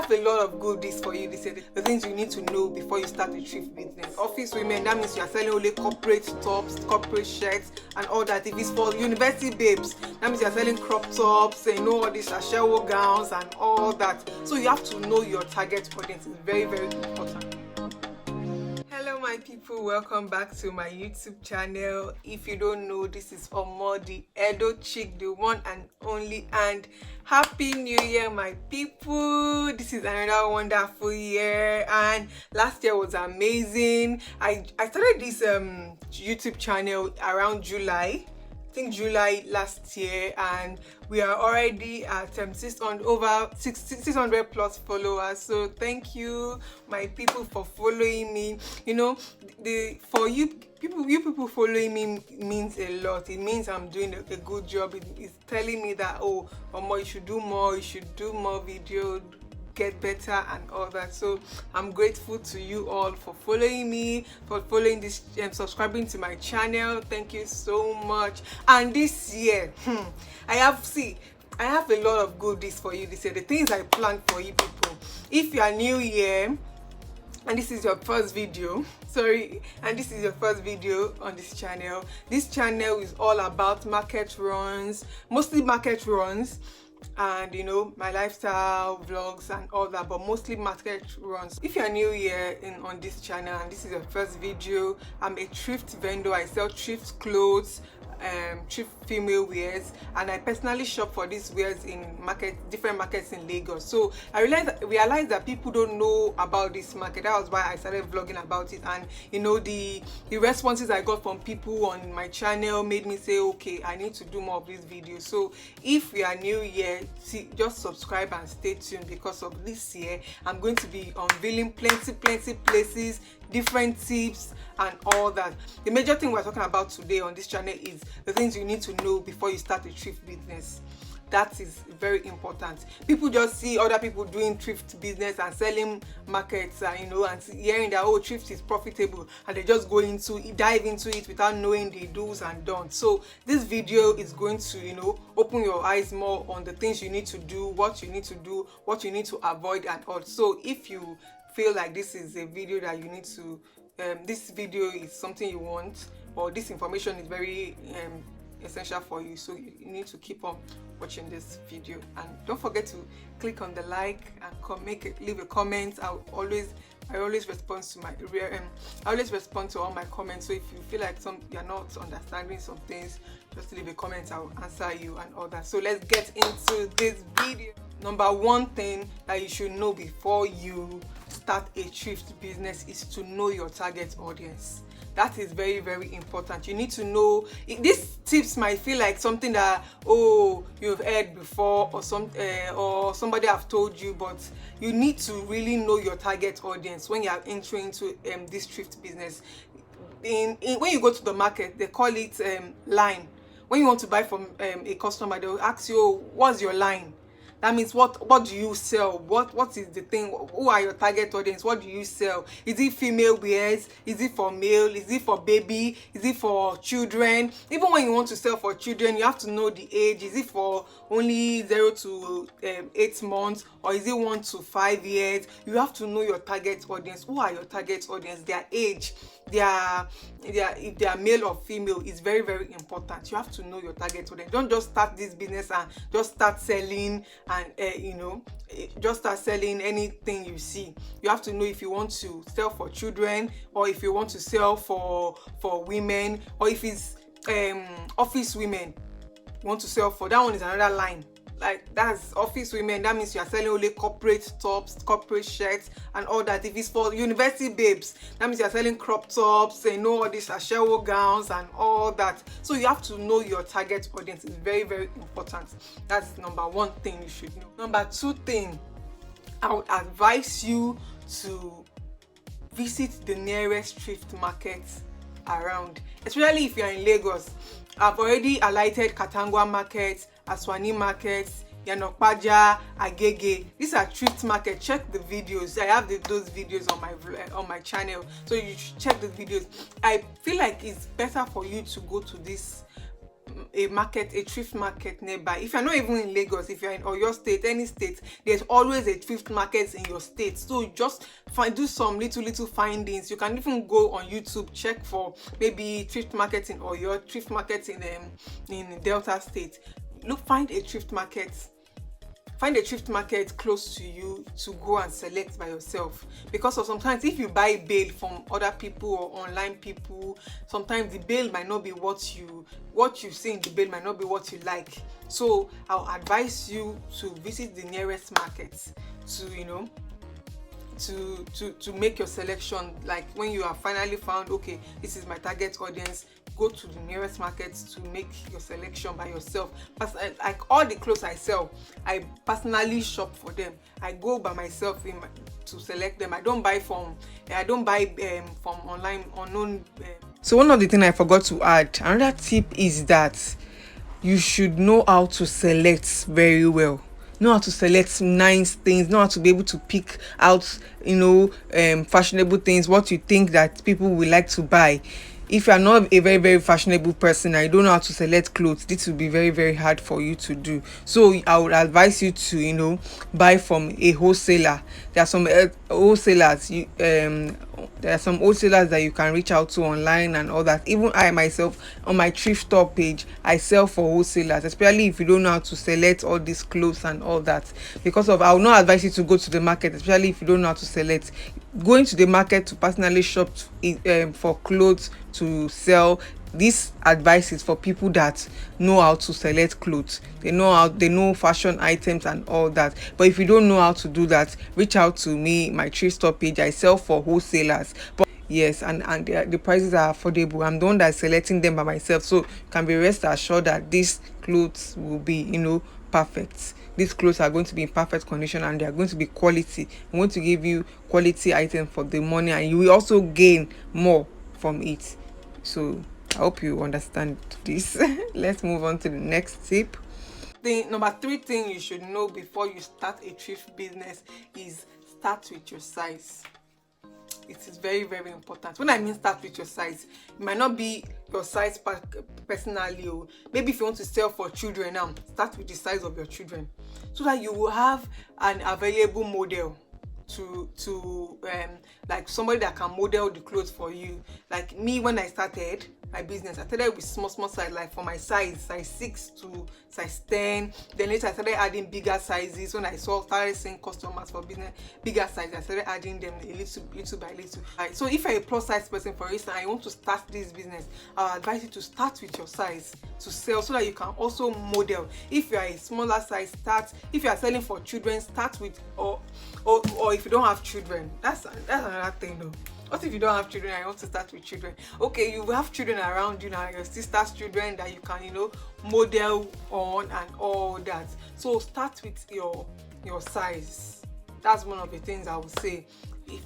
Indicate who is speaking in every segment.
Speaker 1: have a lot of goodies for you this year. The things you need to know before you start a thrift business. Office women, that means you are selling only corporate tops, corporate shirts, and all that. If it's for university babes, that means you are selling crop tops, all these sashewo gowns and all that. So you have to know your target audience. It's very, very important. Hello my people, welcome back to my YouTube channel. If you don't know, this is Omo the Edo chick, the one and only, and happy new year my people. This is another wonderful year, and last year was amazing. I started this YouTube channel around July, I think July last year, and we are already at over 600 plus followers. So thank you my people for following me. For you people following me means a lot. It means I'm doing a good job. It's telling me that, oh Omo, you should do more video, get better and all that. So I'm grateful to you all for following me, for following this and subscribing to my channel. Thank you so much. And this year I have a lot of goodies for you this year, the things I planned for you people. If you are new here and this is your first video, on this channel, is all about market runs, mostly market runs, and my lifestyle vlogs and all that, but mostly market runs. If you're new here on this channel and this is your first video, I'm a thrift vendor. I sell thrift clothes, thrift female wears, and I personally shop for these wears in different markets in Lagos. So I realized that people don't know about this market. That was why I started vlogging about it, and the responses I got from people on my channel made me say, okay, I need to do more of these videos. So if you are new here, just subscribe and stay tuned, because of this year I'm going to be unveiling plenty places, different tips and all that. The major thing we're talking about today on this channel is the things you need to know before you start a thrift business. That is very important. People just see other people doing thrift business and selling markets, and hearing that, oh, thrift is profitable, and they just dive into it without knowing the do's and don'ts. So this video is going to open your eyes more on the things you need to do, what you need to do, what you need to avoid and all. So if you feel like this is a video that you need to this video is something you want, or this information is very essential for you, so you need to keep on watching this video. And don't forget to click on the like and leave a comment. I always respond to all my comments. So if you feel like you're not understanding some things, just leave a comment. I'll answer you and all that. So let's get into this video. Number one thing that you should know before you start a thrift business is to know your target audience. That is very, very important. You need to know. These tips might feel like something that, oh, you've heard before, or somebody have told you, but you need to really know your target audience when you are entering into this thrift business. When you go to the market, they call it line. When you want to buy from a customer, they will ask you, oh, what's your line? That means what do you sell? What is the thing? Who are your target audience? What do you sell? Is it female wears? Is it for male? Is it for baby? Is it for children? Even when you want to sell for children, you have to know the age. Is it for only 0 to 8 months, or is it 1 to 5 years? You have to know your target audience. Who are your target audience? Their age, if they are male or female is very, very important. You have to know your target audience. Don't just start this business and just start selling and just start selling anything you see. You have to know if you want to sell for children, or if you want to sell for women, or if it's office women you want to sell for. That one is another line. Like, that's office women, that means you are selling only corporate tops, corporate shirts and all that. If it's for university babes, that means you are selling crop tops, all these sashewo gowns and all that. So you have to know your target audience. It's very, very important. That's number one thing you should know. Number two thing, I would advise you to visit the nearest thrift market around, especially if you are in Lagos. I've already alighted Katangwa market, Aswani markets, Yanokpaja, Agege. These are thrift markets. Check the videos. I have those videos on my channel, so you should check the videos. I feel like it's better for you to go to these a thrift market nearby. If you're not even in Lagos, if you're in Oyo State, any state, there's always a thrift market in your state. So just do some little findings. You can even go on YouTube, check for maybe thrift market in Oyo, thrift market in Delta State. Find a thrift market. Find a thrift market close to you to go and select by yourself, because sometimes if you buy bail from other people or online people, sometimes the bail might not be what you see in the bail might not be what you like. So I'll advise you to visit the nearest market to make your selection. Like when you have finally found, okay, this is my target audience, go to the nearest market to make your selection by yourself. But like all the clothes I sell, I personally shop for them. I go by myself to select them. I don't buy from online unknown. So one of the things I forgot to add, another tip is that you should know how to select very well. Know how to select nice things, know how to be able to pick out fashionable things, what you think that people will like to buy. If you are not a very, very fashionable person and you don't know how to select clothes, this will be very, very hard for you to do. So I would advise you to buy from a wholesaler. There are some wholesalers that you can reach out to online and all that. Even I myself, on my thrift store page, I sell for wholesalers, especially if you don't know how to select all these clothes and all that. I will not advise you to go to the market, especially if you don't know how to select. Going to the market to personally shop for clothes to sell, this advice is for people that know how to select clothes. They know fashion items and all that. But if you don't know how to do that, reach out to me. My thrift store page, I sell for wholesalers. But yes, and the prices are affordable. I'm the one that's selecting them by myself, so you can be rest assured that these clothes will be perfect. These clothes are going to be in perfect condition and they are going to be quality. I'm going to give you quality items for the money, and you will also gain more from it. So I hope you understand this. Let's move on to the next tip. Number 3 thing you should know before you start a thrift business is start with your size. It is very, very important. When I mean start with your size, it might not be your size personally. Or maybe if you want to sell for children now, start with the size of your children, so that you will have an available model to like somebody that can model the clothes for you. Like me, when I started my business, I started with small size, like for my size 6 to size 10. Then later I started adding bigger sizes. When I started seeing customers for business bigger sizes, I started adding them little by little. Right. So if you're a plus size person, for instance, and you want to start this business, I'll advise you to start with your size to sell, so that you can also model. If you are a smaller size, start. If you are selling for children, start with or if you don't have children, that's another thing though. What if you don't have children and you want to start with children? Okay, you have children around you now, your sister's children that you can model on and all that. So start with your size. That's one of the things I would say,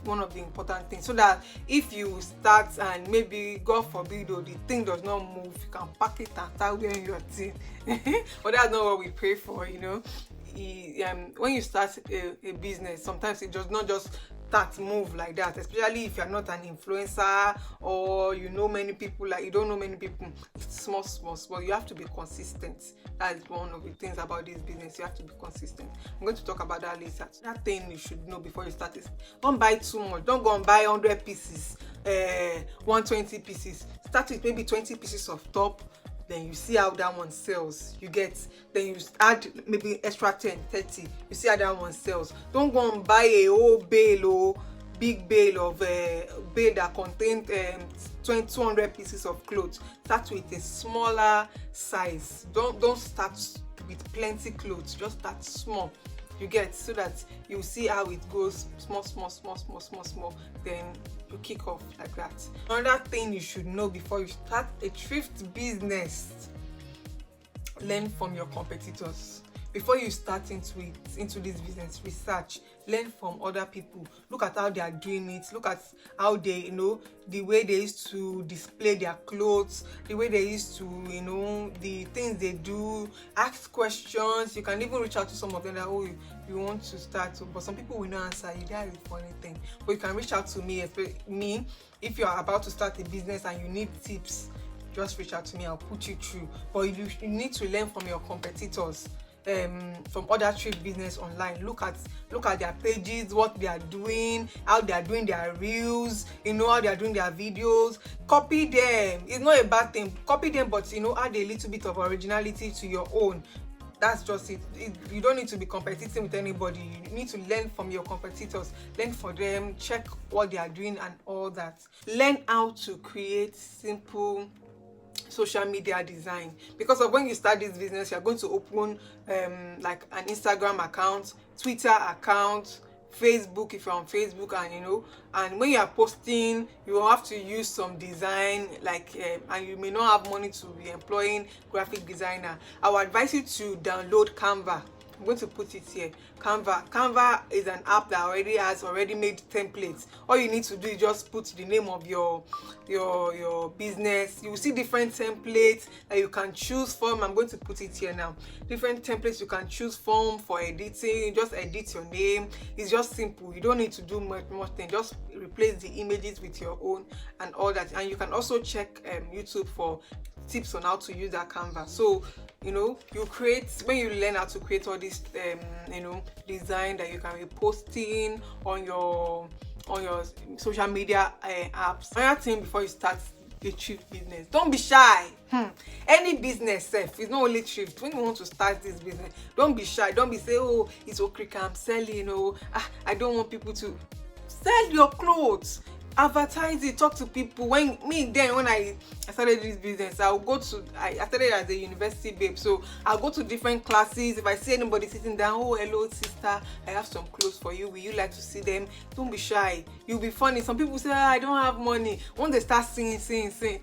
Speaker 1: one of the important things, so that if you start and maybe God forbid the thing does not move, you can pack it and start wearing your thing. But that's not what we pray for. When you start a business, sometimes it does not just move like that, especially if you're not an influencer or many people. Like, you don't know many people, it's small. You have to be consistent. That is one of the things about this business. You have to be consistent. I'm going to talk about that later. That thing you should know before you start is, don't buy too much. Don't go and buy 100 pieces, 120 pieces. Start with maybe 20 pieces of top. Then you see how that one sells. Then you add maybe extra 10, 30. You see how that one sells. Don't go and buy a whole bale or big bale of bale that contains 200 pieces of clothes. Start with a smaller size. Don't start with plenty clothes. Just start small. So that you see how it goes, small. Then you kick off like that. Another thing you should know before you start a thrift business: learn from your competitors. Before you start into this business, research, learn from other people. Look at how they are doing it. Look at how they, the way they used to display their clothes, the way they used to, the things they do. Ask questions. You can even reach out to some of them that, you want to start, but some people will not answer you. That is the funny thing. But you can reach out to me if you are about to start a business and you need tips. just reach out to me. I'll put you through. But you need to learn from your competitors, from other thrift business online. Look at their pages, what they are doing, how they are doing their reels, how they are doing their videos. Copy them. It's not a bad thing. Copy them, but add a little bit of originality to your own. That's just it. You don't need to be competing with anybody. You need to learn from your competitors, learn from them, check what they are doing and all that. Learn how to create simple social media design, because of when you start this business, you're going to open like an Instagram account, Twitter account, Facebook if you're on Facebook, and when you are posting, you will have to use some design, like and you may not have money to be employing graphic designer. I would advise you to download Canva. I'm going to put it here. Canva is an app that already made templates. All you need to do is just put the name of your business. You will see different templates that you can choose from. I'm going to put it here now. Different templates you can choose from for editing. You just edit your name. It's just simple. You don't need to do much thing. Just replace the images with your own and all that. And you can also check YouTube for tips on how to use that Canva. So when you learn how to create all this design that you can be posting on your social media apps. Another thing before you start a thrift business, don't be shy. Any business it's not only thrift. When you want to start this business, don't be shy. Don't be say, oh, it's okay, I'm selling, I don't want people to sell your clothes. Advertise it, talk to people. When I started this business, I started as a university babe, so I'll go to different classes. If I see anybody sitting down, oh, hello sister, I have some clothes for you, will you like to see them? Don't be shy, you'll be funny. Some people say, I don't have money. Once they start seeing,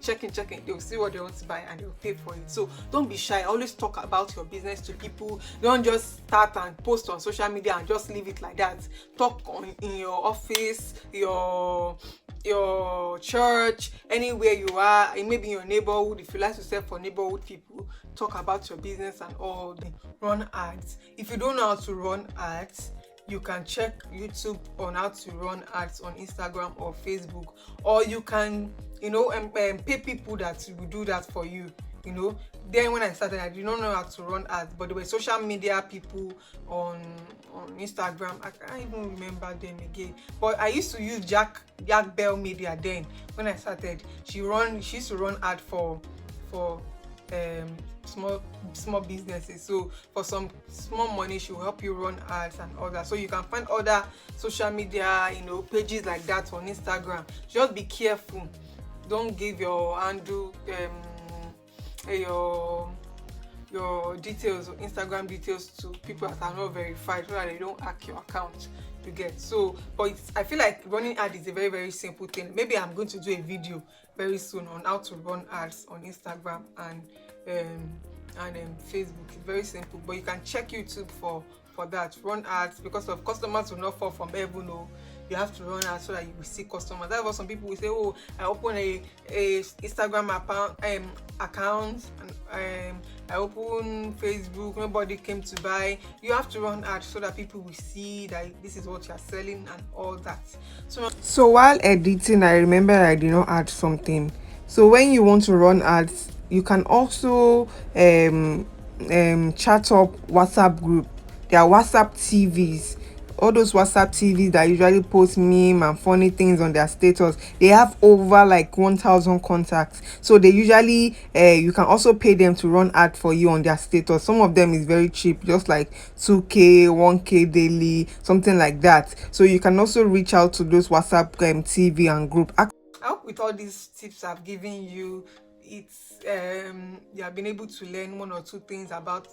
Speaker 1: checking, they'll see what they want to buy and they'll pay for it. So don't be shy. Always talk about your business to people. Don't just start and post on social media and just leave it like that. Talk in your office, your church, anywhere you are, and maybe your neighborhood. If you like to sell for neighborhood people, talk about your business and all. Run ads. If you don't know how to run ads, you can check YouTube on how to run ads on Instagram or Facebook, or you can pay people that will do that for you. Then when I started, I did not know how to run ads, but there were social media people on Instagram. I can't even remember them again, but I used to use Jack Bell Media then. When I started, she used to run ad for small businesses. So for some small money, she will help you run ads and all that. So you can find other social media pages like that on Instagram. Just be careful. Don't give your handle your details, Instagram details, to people that are not verified, so that they don't hack your account. You get? So, but I feel like running ads is a very, very simple thing. Maybe I'm going to do a video very soon on how to run ads on Instagram and Facebook. It's very simple, but you can check YouTube for that. Run ads, because of customers will not fall from heaven. You have to run ads so that you will see customers. That's what some people will say, oh, I open a Instagram account and I open Facebook, nobody came to buy. You have to run ads so that people will see that this is what you're selling and all that. So while editing, I remember I did not add something. So when you want to run ads, you can also chat up WhatsApp group. There are WhatsApp TVs. All those WhatsApp TVs that usually post meme and funny things on their status, they have over like 1,000 contacts. So they usually you can also pay them to run ad for you on their status. Some of them is very cheap, just like 2k 1k daily, something like that. So you can also reach out to those WhatsApp TV and group. I hope with all these tips I've given you, you have been able to learn one or two things about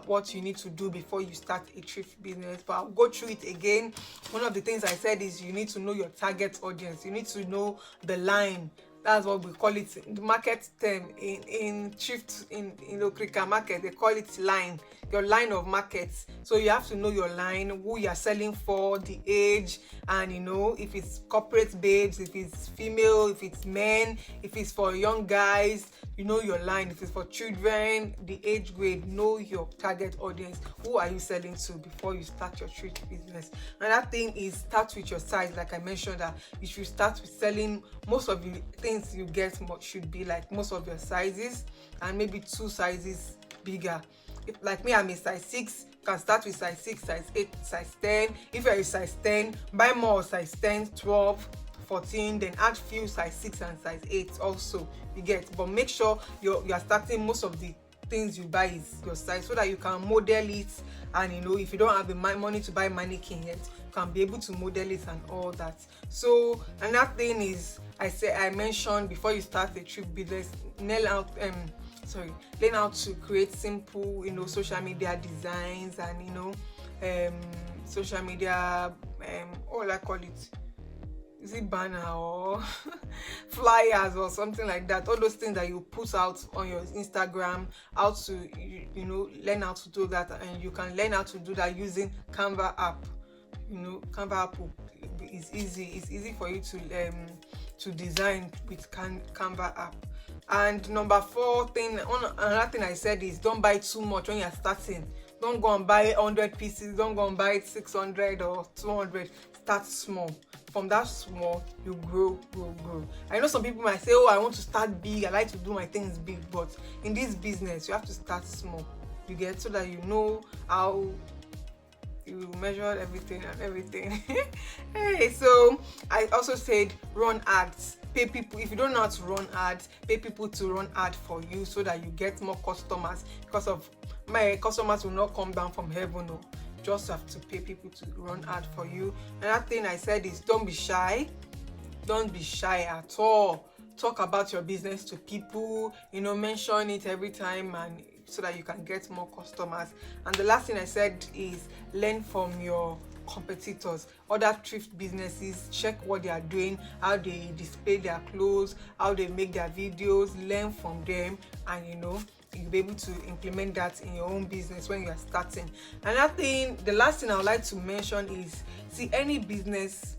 Speaker 1: what you need to do before you start a thrift business. But I'll go through it again. One of the things I said is you need to know your target audience. You need to know the line. That's what we call it, the market term in thrift, in Okrika market, they call it line. your line of markets. So you have to know your line, who you're selling for, the age, and you know, if it's corporate babes, if it's female, if it's men, if it's for young guys, you know your line. If it's for children, the age grade, know your target audience. Who are you selling to before you start your thrift business? Another thing is start with your size. Like I mentioned, that you should start with selling most of the things you get should be like most of your sizes, and maybe 2 sizes bigger. If, like me, I'm a size 6, you can start with size 6, size 8, size 10. If you're a size 10, buy more size 10, 12, 14, then add few size 6 and size 8 also, you get. But make sure you're starting most of the things you buy is your size, so that you can model it. And you know, if you don't have the money to buy mannequin yet, you can be able to model it and all that. So another thing is, I mentioned, before you start a thrift business, learn how to create simple, you know, social media designs, and you know, social media, what will I call it? Is it banner or flyers or something like that? All those things that you put out on your Instagram, how to, you know, learn how to do that. And you can learn how to do that using Canva app. You know, Canva app is easy. It's easy for you to design with Canva app. And number 4 thing, another thing I said is, don't buy too much when you're starting. Don't go and buy 100 pieces. Don't go and buy 600 or 200. Start small. From that small, you grow. I know some people might say, oh, I want to start big, I like to do my things big. But in this business, you have to start small, you get, so that you know how you measure everything and everything. Hey, so I also said run ads. Pay people. If you don't know how to run ads, pay people to run ad for you, so that you get more customers. Because of my customers will not come down from heaven. No, just have to pay people to run ad for you. Another thing I said is, don't be shy. Don't be shy at all. Talk about your business to people, you know, mention it every time, and so that you can get more customers. And the last thing I said is, learn from your competitors, other thrift businesses. Check what they are doing, how they display their clothes, how they make their videos. Learn from them, and you know, you'll be able to implement that in your own business when you're starting. Another thing, the last thing I would like to mention is, see, any business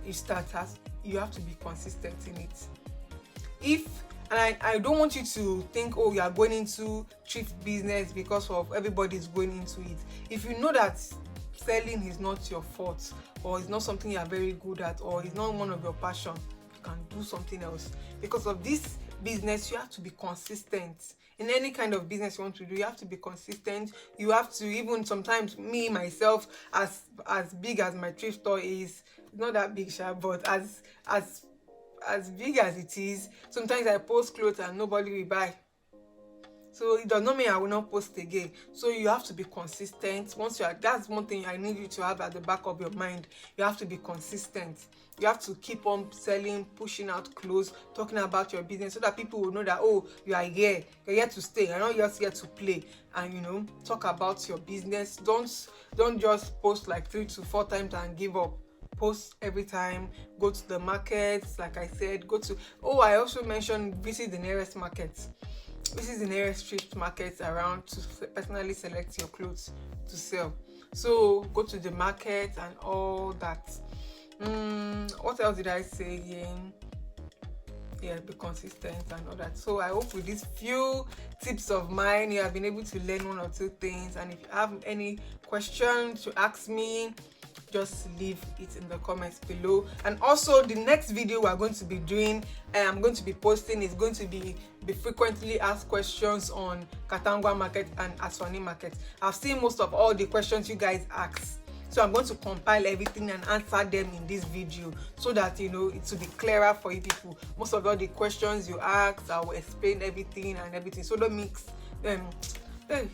Speaker 1: you start as, you have to be consistent in it. And I don't want you to think, oh, you are going into thrift business because of everybody's going into it. If you know that selling is not your fault, or it's not something you are very good at, or it's not one of your passion, you can do something else. Because of this business, you have to be consistent. In any kind of business you want to do, you have to be consistent. You have to, even sometimes, me myself, as big as my thrift store is, not that big, but as big as it is, sometimes I post clothes and nobody will buy. So it does not mean I will not post again. So you have to be consistent. That's one thing I need you to have at the back of your mind. You have to be consistent. You have to keep on selling, pushing out clothes, talking about your business, so that people will know that, oh, you are here. You're here to stay. You're not just here to play. And you know, talk about your business. Don't just post like 3 to 4 times and give up. Post every time. Go to the markets, like I said. I also mentioned, visit the nearest markets. This is the nearest thrift markets around to personally select your clothes to sell. So go to the market and all that. What else did I say again? Yeah, be consistent and all that. So I hope with these few tips of mine, you have been able to learn 1 or 2 things. And if you have any questions to ask me, just leave it in the comments below. And also, the next video we're going to be doing, I'm going to be posting, is going to be frequently asked questions on Katangwa market and Aswani market. I've seen most of all the questions you guys ask, so I'm going to compile everything and answer them in this video, so that you know, it will be clearer for you people. Most of all the questions you ask, I will explain everything. So don't mix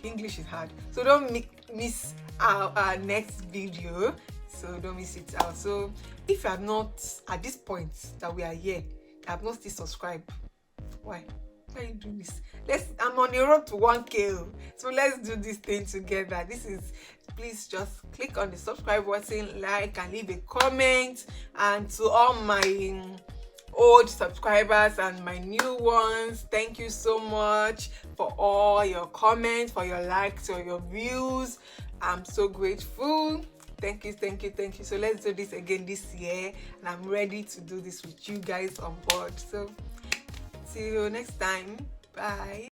Speaker 1: English is hard, so don't miss our next video. So don't miss it out. So if you have not, at this point that we are here, have not still subscribed, why are you doing this? I'm on the road to 1K, so let's do this thing together. Please just click on the subscribe button, like, and leave a comment. And to all my old subscribers and my new ones. Thank you so much for all your comments, for your likes, or your views. I'm so grateful. Thank you. So let's do this again this year, and I'm ready to do this with you guys on board. So see you next time. Bye.